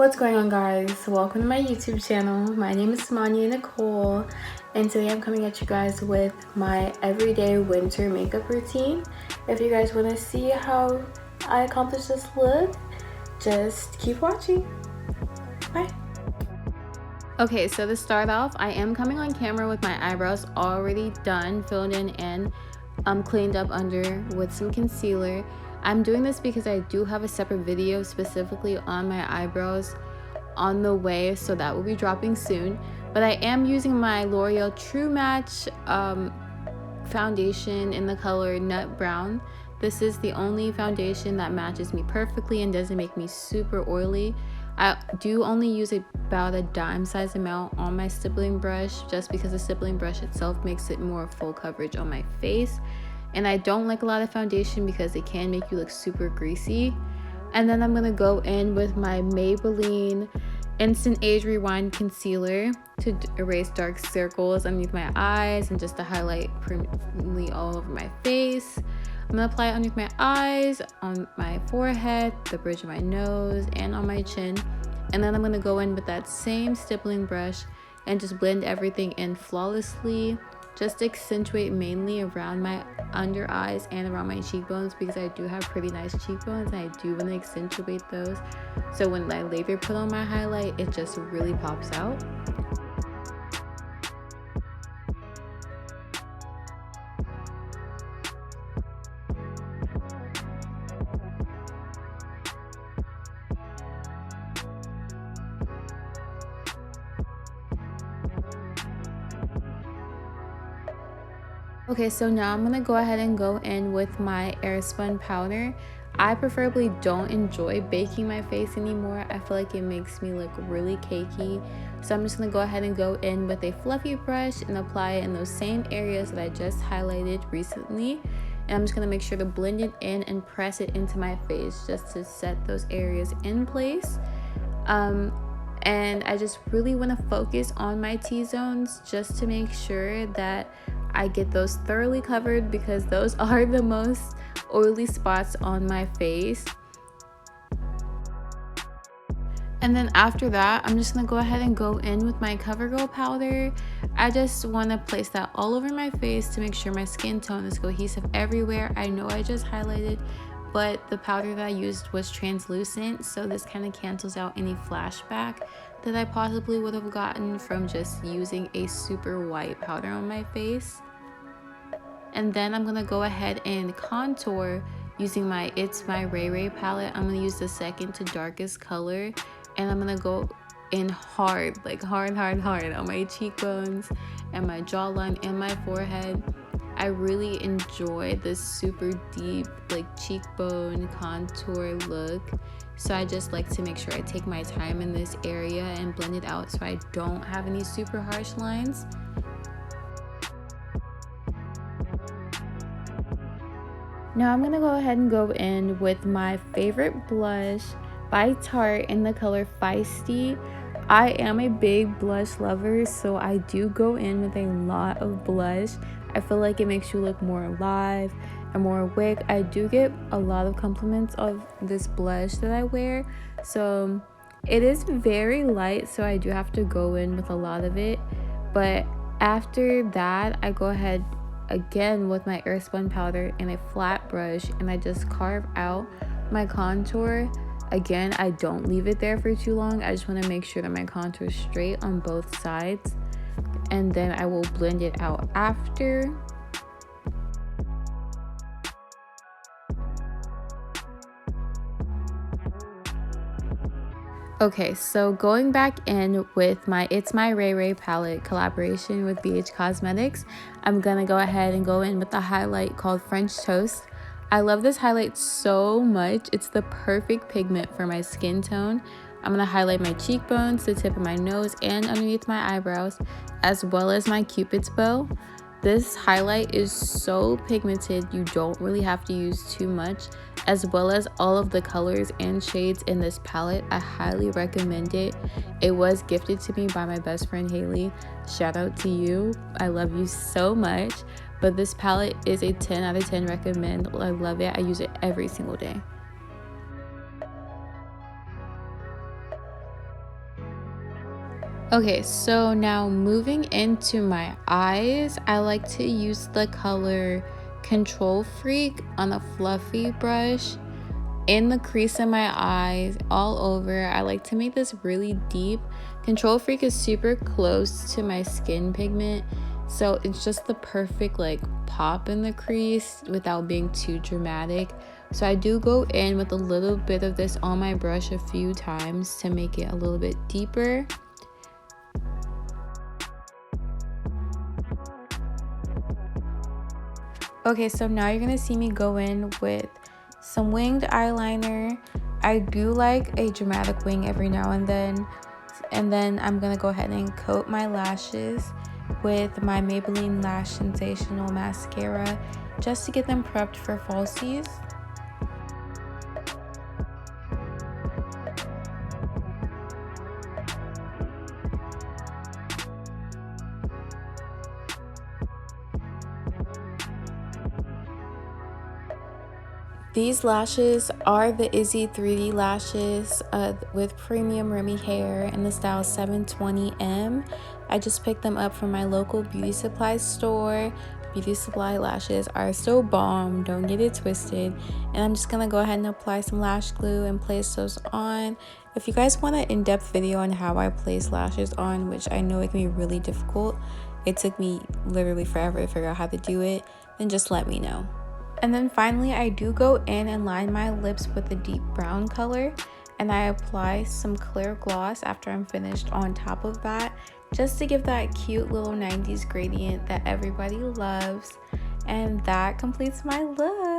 What's going on, guys? Welcome to my YouTube channel. My name is Samanya Nicole, and today I'm coming at you guys with my everyday winter makeup routine. If you guys want to see how I accomplish this look, just keep watching. Bye. Okay, so to start off, I am coming on camera with my eyebrows already done, filled in, and cleaned up under with some concealer. I'm doing this because I do have a separate video specifically on my eyebrows on the way, so that will be dropping soon. But I am using my L'Oreal True Match foundation in the color Nut Brown. This is the only foundation that matches me perfectly and doesn't make me super oily. I do only use about a dime size amount on my stippling brush, just because the stippling brush itself makes it more full coverage on my face. And I don't like a lot of foundation because it can make you look super greasy. And then I'm gonna go in with my Maybelline Instant Age Rewind concealer to erase dark circles underneath my eyes and just to highlight permanently all over my face. I'm gonna apply it underneath my eyes, on my forehead, the bridge of my nose, and on my chin. And then I'm gonna go in with that same stippling brush and just blend everything in flawlessly. Just accentuate mainly around my under eyes and around my cheekbones, because I do have pretty nice cheekbones and I do want to accentuate those. So when I later put on my highlight, it just really pops out. Okay, so now I'm gonna go ahead and go in with my airspun powder. I preferably don't enjoy baking my face anymore. I feel like it makes me look really cakey. So I'm just gonna go ahead and go in with a fluffy brush and apply it in those same areas that I just highlighted recently. And I'm just gonna make sure to blend it in and press it into my face just to set those areas in place. And I just really want to focus on my T-zones just to make sure that I get those thoroughly covered, because those are the most oily spots on my face. And then after that, I'm just gonna go ahead and go in with my CoverGirl powder. I just want to place that all over my face to make sure my skin tone is cohesive everywhere. I know I just highlighted, but the powder that I used was translucent, so this kind of cancels out any flashback that I possibly would have gotten from just using a super white powder on my face. And then I'm gonna go ahead and contour using my It's My Ray Ray palette. I'm gonna use the second to darkest color, and I'm gonna go in hard, like hard on my cheekbones and my jawline and my forehead. I really enjoy this super deep like cheekbone contour look, so I just like to make sure I take my time in this area and blend it out so I don't have any super harsh lines. Now I'm gonna go ahead and go in with my favorite blush by Tarte in the color Feisty. I am a big blush lover, so I do go in with a lot of blush. I feel like it makes you look more alive and more awake. I do get a lot of compliments of this blush that I wear, so it is very light, so I do have to go in with a lot of it. But after that, I go ahead again with my airspun powder and a flat brush, and I just carve out my contour. Again, I don't leave it there for too long. I just want to make sure that my contour is straight on both sides, and then I will blend it out after. Okay, so going back in with my It's My Ray Ray palette collaboration with BH Cosmetics, I'm gonna go ahead and go in with the highlight called French Toast. I love this highlight so much. It's the perfect pigment for my skin tone. I'm gonna highlight my cheekbones, the tip of my nose, and underneath my eyebrows, as well as my Cupid's bow. This highlight is so pigmented, you don't really have to use too much, as well as all of the colors and shades in this palette. I highly recommend it. It was gifted to me by my best friend Haley. Shout out to you. I love you so much. But this palette is a 10 out of 10 recommend. I love it. I use it every single day. Okay, so now moving into my eyes, I like to use the color Control Freak on a fluffy brush in the crease of my eyes, all over. I like to make this really deep. Control Freak is super close to my skin pigment, so it's just the perfect like pop in the crease without being too dramatic. So I do go in with a little bit of this on my brush a few times to make it a little bit deeper. Okay, so now you're gonna see me go in with some winged eyeliner. I do like a dramatic wing every now and then. And then I'm gonna go ahead and coat my lashes with my Maybelline Lash Sensational Mascara just to get them prepped for falsies. These lashes are the Izzy 3D lashes with premium Remy hair in the style 720M. I just picked them up from my local beauty supply store. Beauty supply lashes are so bomb, don't get it twisted. And I'm just gonna go ahead and apply some lash glue and place those on. If you guys want an in-depth video on how I place lashes on, which I know it can be really difficult, it took me literally forever to figure out how to do it, then just let me know. And then finally, I do go in and line my lips with a deep brown color, and I apply some clear gloss after I'm finished on top of that, just to give that cute little 90s gradient that everybody loves. And that completes my look.